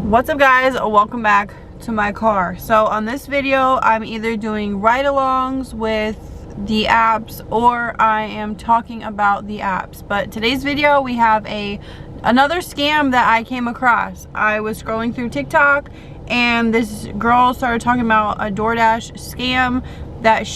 What's up guys, welcome back to my car. So on this video I'm either doing ride-alongs with the apps or I am talking about the apps. But today's video we have another scam that I came across. I was scrolling through TikTok and this girl started talking about a DoorDash scam that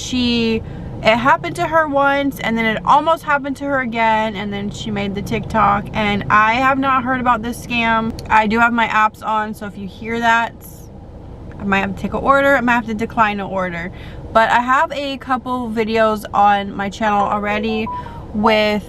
it happened to her once and then it almost happened to her again, and then she made the TikTok. And I have not heard about this scam. I do have my apps on, so if you hear that, I might have to take an order, I might have to decline an order. But I have a couple videos on my channel already with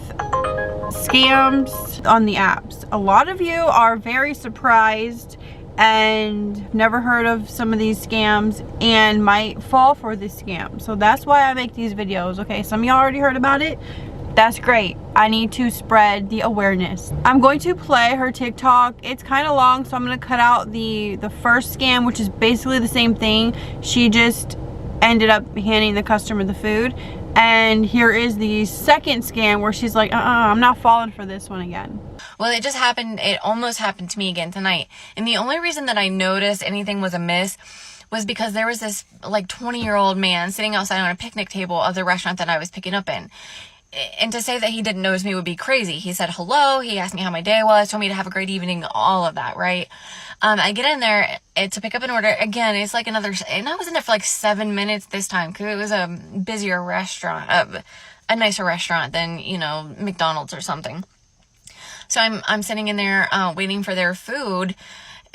scams on the apps. A lot of you are very surprised and never heard of some of these scams and might fall for this scam. So that's why I make these videos. Okay, some of y'all already heard about it. That's great. I need to spread the awareness. I'm going to play her TikTok. It's kind of long, so I'm going to cut out the first scam, which is basically the same thing. She just ended up handing the customer the food. And here is the second scam where she's like, I'm not falling for this one again. Well, it just happened. It almost happened to me again tonight. And the only reason that I noticed anything was amiss was because there was this like 20-year-old man sitting outside on a picnic table of the restaurant that I was picking up in. And to say that he didn't notice me would be crazy. He said hello, he asked me how my day was, told me to have a great evening, all of that, right? I get in there to pick up an order. Again, it's like another, and I was in there for like 7 minutes this time because it was a busier restaurant, a nicer restaurant than, you know, McDonald's or something. So I'm sitting in there waiting for their food.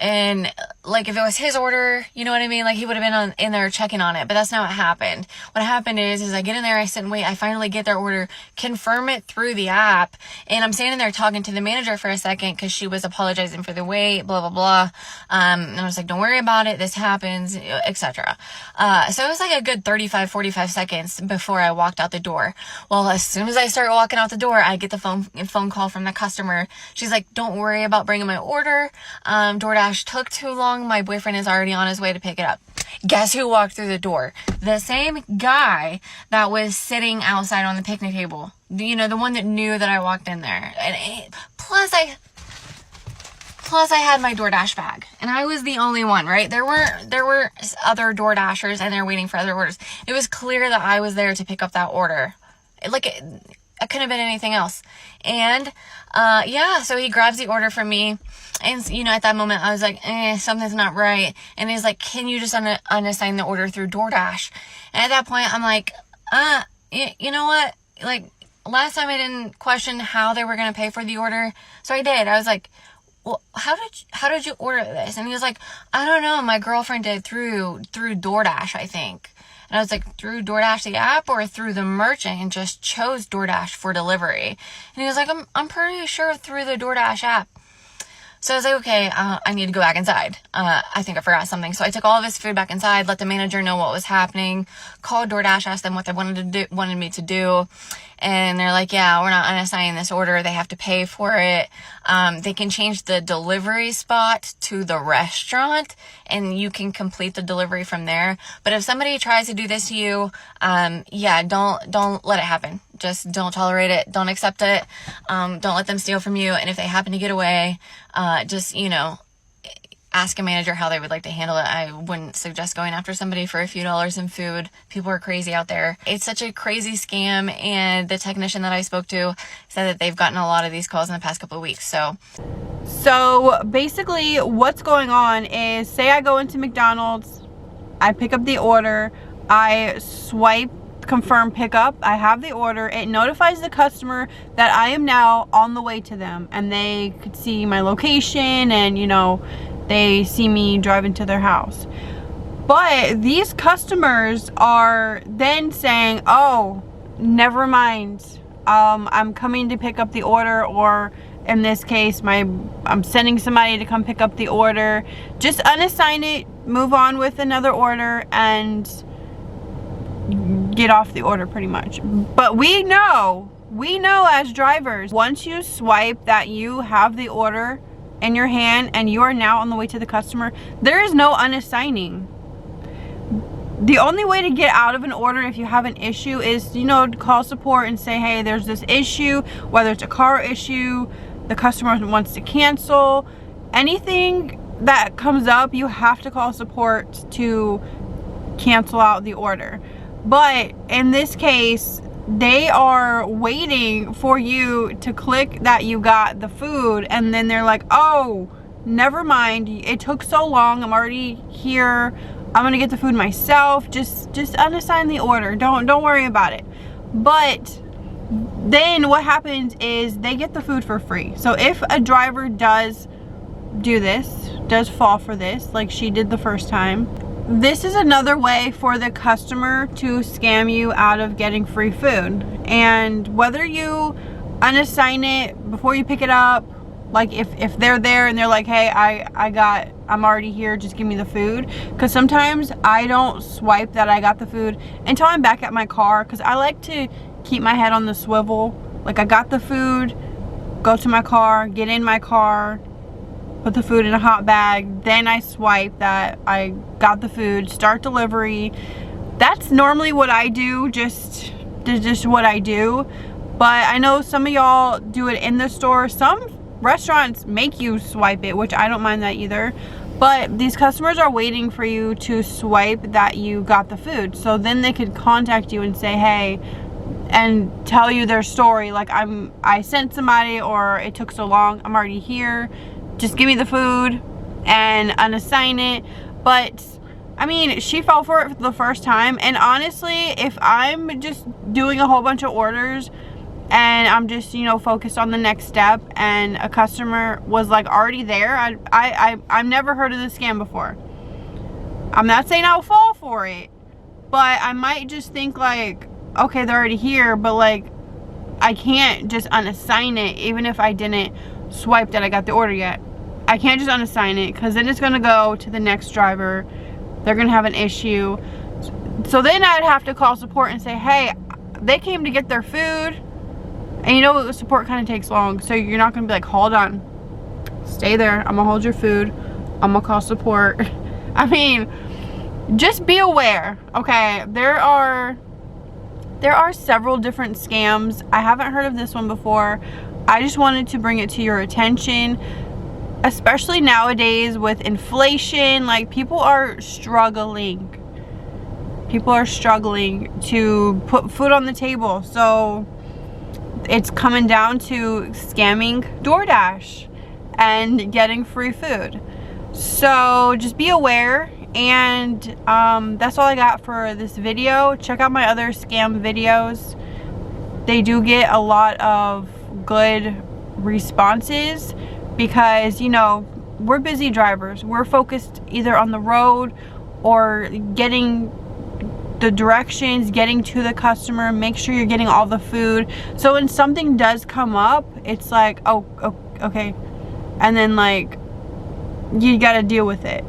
And like if it was his order, you know what I mean? Like he would have been in there checking on it, but that's not what happened. What happened is I get in there, I sit and wait, I finally get their order, confirm it through the app, and I'm standing there talking to the manager for a second because she was apologizing for the wait, blah, blah, blah. And I was like, don't worry about it, this happens, etc. So it was like a good 35, 45 seconds before I walked out the door. Well, as soon as I start walking out the door, I get the phone call from the customer. She's like, don't worry about bringing my order. DoorDash took too long. My boyfriend is already on his way to pick it up. Guess who walked through the door? The same guy that was sitting outside on the picnic table. You know, the one that knew that I walked in there. And plus I had my DoorDash bag, and I was the only one, right? There were other DoorDashers, and they're waiting for other orders. It was clear that I was there to pick up that order. It couldn't have been anything else. And yeah, so he grabs the order from me. And, you know, at that moment, I was like, something's not right. And he's like, can you just unassign the order through DoorDash? And at that point, I'm like, you know what? Like, last time I didn't question how they were going to pay for the order. So I did. I was like, well, how did you order this? And he was like, I don't know. My girlfriend did through DoorDash, I think. And I was like, through DoorDash the app or through the merchant, and just chose DoorDash for delivery. And he was like, I'm pretty sure through the DoorDash app. So I was like, okay, I need to go back inside. I think I forgot something. So I took all of his food back inside, let the manager know what was happening, called DoorDash, asked them what they wanted me to do. And they're like, yeah, we're not unassigning this order. They have to pay for it. They can change the delivery spot to the restaurant and you can complete the delivery from there. But if somebody tries to do this to you, yeah, don't let it happen. Just don't tolerate it. Don't accept it. Don't let them steal from you. And if they happen to get away, just, you know, ask a manager how they would like to handle it. I wouldn't suggest going after somebody for a few dollars in food. People are crazy out there. It's such a crazy scam, and the technician that I spoke to said that they've gotten a lot of these calls in the past couple of weeks. So basically what's going on is, say I go into McDonald's, I pick up the order, I swipe confirm pickup, I have the order, it notifies the customer that I am now on the way to them, and they could see my location, and you know, they see me driving to their house. But these customers are then saying, oh, never mind, I'm coming to pick up the order, or in this case, I'm sending somebody to come pick up the order. Just unassign it, move on with another order, and get off the order pretty much. But we know as drivers, once you swipe that you have the order in your hand and you are now on the way to the customer, there is no unassigning. The only way to get out of an order if you have an issue is, you know, call support and say, hey, there's this issue, whether it's a car issue, the customer wants to cancel, anything that comes up, you have to call support to cancel out the order. But in this case, they are waiting for you to click that you got the food, and then they're like, oh, never mind, it took so long, I'm already here, I'm gonna get the food myself, just unassign the order, don't worry about it. But then what happens is they get the food for free. So if a driver does do this, does fall for this, like she did the first time, this is another way for the customer to scam you out of getting free food. And whether you unassign it before you pick it up, like if they're there and they're like, hey, I'm already here, just give me the food. Because sometimes I don't swipe that I got the food until I'm back at my car, because I like to keep my head on the swivel. Like, I got the food, go to my car, get in my car, put the food in a hot bag, then I swipe that I got the food, start delivery. That's normally what I do, just what I do. But I know some of y'all do it in the store. Some restaurants make you swipe it, which I don't mind that either. But these customers are waiting for you to swipe that you got the food, so then they could contact you and say, hey, and tell you their story, like, I sent somebody, or it took so long, I'm already here, just give me the food and unassign it. But I mean, she fell for it for the first time, and honestly, if I'm just doing a whole bunch of orders and I'm just, you know, focused on the next step, and a customer was like already there, I've never heard of this scam before. I'm not saying I'll fall for it, but I might just think like, okay, they're already here, but like, I can't just unassign it even if I didn't swipe that I got the order yet. I can't just unassign it, because then it's gonna go to the next driver, they're gonna have an issue. So then I'd have to call support and say, hey, they came to get their food, and you know, support kind of takes long, so you're not gonna be like, hold on, stay there, I'm gonna hold your food, I'm gonna call support. I mean, just be aware, okay? There are several different scams. I haven't heard of this one before. I just wanted to bring it to your attention, especially nowadays with inflation. Like, people are struggling. People are struggling to put food on the table. So it's coming down to scamming DoorDash and getting free food. So just be aware. And that's all I got for this video. Check out my other scam videos. They do get a lot of good responses, because, you know, we're busy drivers. We're focused either on the road or getting the directions, getting to the customer, make sure you're getting all the food. So when something does come up, it's like, oh okay, and then like, you gotta deal with it.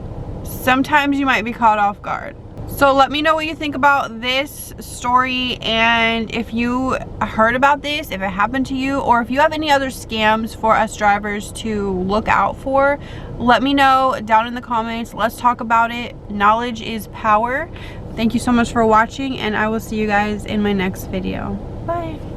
Sometimes you might be caught off guard. So let me know what you think about this story, and if you heard about this, if it happened to you, or if you have any other scams for us drivers to look out for, let me know down in the comments. Let's talk about it. Knowledge is power. Thank you so much for watching, and I will see you guys in my next video. Bye.